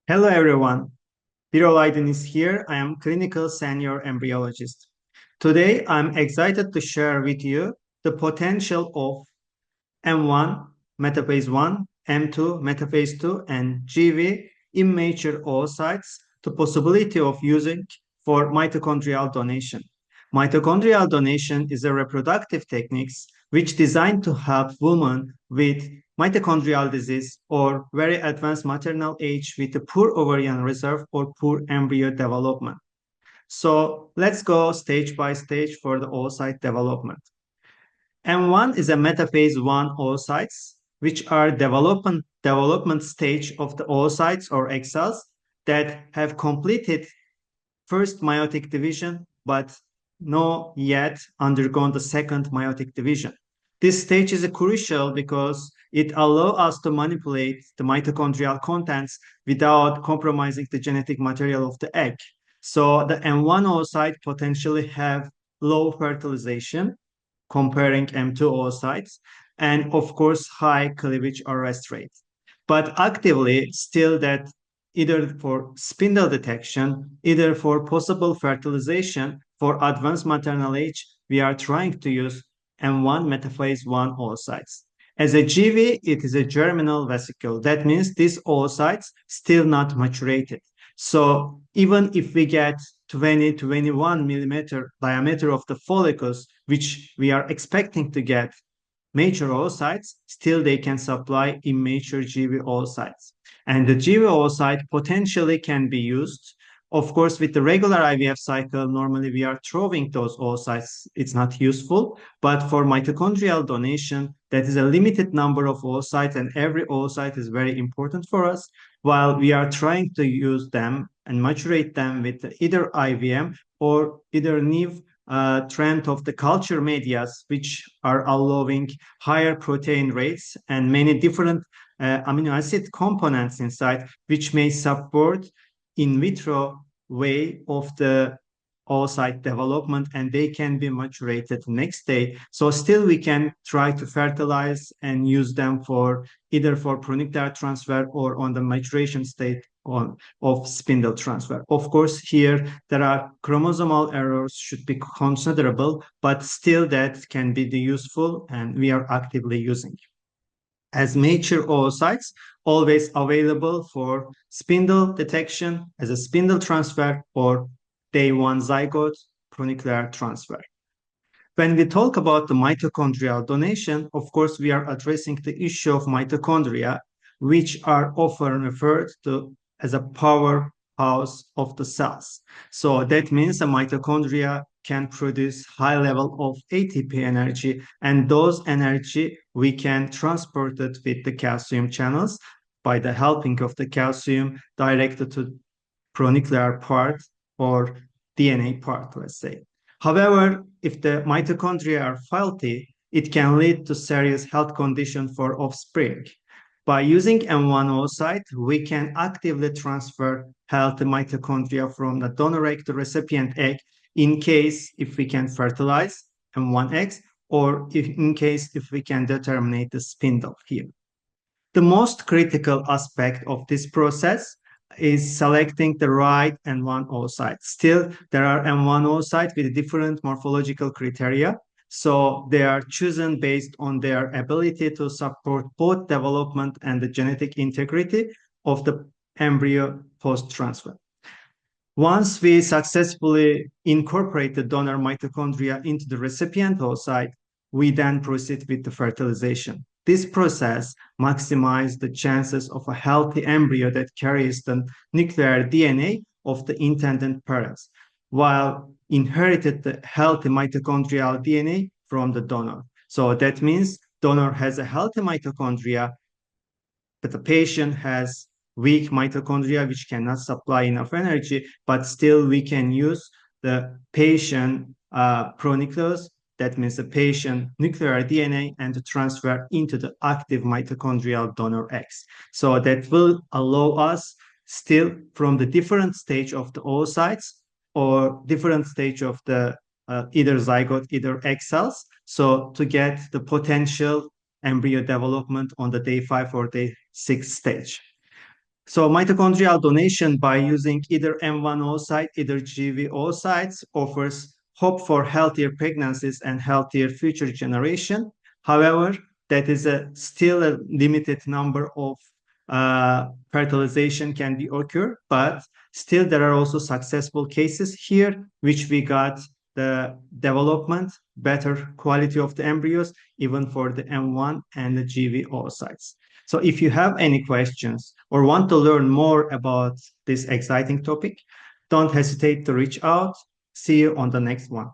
Hello everyone, Birol Aydın is here. I am clinical senior embryologist. Today I'm excited to share with you the potential of M1 metaphase 1, M2 metaphase 2 and GV immature oocytes, the possibility of using for mitochondrial donation. Mitochondrial donation is a reproductive technique which designed to help women with mitochondrial disease or very advanced maternal age with a poor ovarian reserve or poor embryo development. So let's go stage by stage for the oocyte development. M1 is a metaphase 1 oocytes, which are development stage of the oocytes or egg cells that have completed first meiotic division, but not yet undergone the second meiotic division. This stage is crucial because it allows us to manipulate the mitochondrial contents without compromising the genetic material of the egg. So the M1 oocyte potentially have low fertilization comparing M2 oocytes, and of course, high cleavage arrest rate. But actively, still that either for spindle detection, either for possible fertilization, for advanced maternal age, we are trying to use M1 metaphase 1 oocytes. As a GV, it is a germinal vesicle. That means these oocytes still not maturated. So even if we get 20 to 21 millimeter diameter of the follicles, which we are expecting to get mature oocytes, still they can supply immature GV oocytes. And the GV oocyte potentially can be used. Of course, with the regular IVF cycle, normally we are throwing those oocytes. It's not useful. But for mitochondrial donation, that is a limited number of oocytes, and every oocyte is very important for us. While we are trying to use them and maturate them with either IVM or either new trend of the culture medias, which are allowing higher protein rates and many different amino acid components inside, which may support in vitro way of the oocyte development, and they can be maturated next day. So still we can try to fertilize and use them for either for pronuclear transfer or on the maturation state of spindle transfer. Of course, here there are chromosomal errors should be considerable, but still that can be useful and we are actively using. As mature oocytes, always available for spindle detection as a spindle transfer or day one zygote pronuclear transfer. When we talk about the mitochondrial donation, of course, we are addressing the issue of mitochondria, which are often referred to as a powerhouse of the cells. So that means the mitochondria can produce high level of ATP energy, and those energy we can transport it with the calcium channels by the helping of the calcium directed to pronuclear part or DNA part, let's say. However, if the mitochondria are faulty, it can lead to serious health conditions for offspring. By using M1 oocyte, we can actively transfer healthy mitochondria from the donor egg to recipient egg in case if we can fertilize M1 eggs or in case if we can determine the spindle here. The most critical aspect of this process is selecting the right M1 oocyte. Still, there are M1 oocytes with different morphological criteria. So they are chosen based on their ability to support both development and the genetic integrity of the embryo post-transfer. Once we successfully incorporate the donor mitochondria into the recipient oocyte, we then proceed with the fertilization. This process maximizes the chances of a healthy embryo that carries the nuclear DNA of the intended parents, while inherited the healthy mitochondrial DNA from the donor. So that means donor has a healthy mitochondria, but the patient has weak mitochondria which cannot supply enough energy, but still we can use the patient pronucleus, that means the patient nuclear DNA, and to transfer into the active mitochondrial donor eggs. So that will allow us still from the different stage of the oocytes or different stage of the either zygote, either egg cells. So to get the potential embryo development on the day 5 or day 6 stage. So mitochondrial donation by using either M1 oocyte, either GV oocytes offers hope for healthier pregnancies and healthier future generation. However, that is still a limited number of fertilization can be occur, but still there are also successful cases here, which we got the development, better quality of the embryos, even for the M1 and the GV oocytes. So if you have any questions or want to learn more about this exciting topic, don't hesitate to reach out. See you on the next one.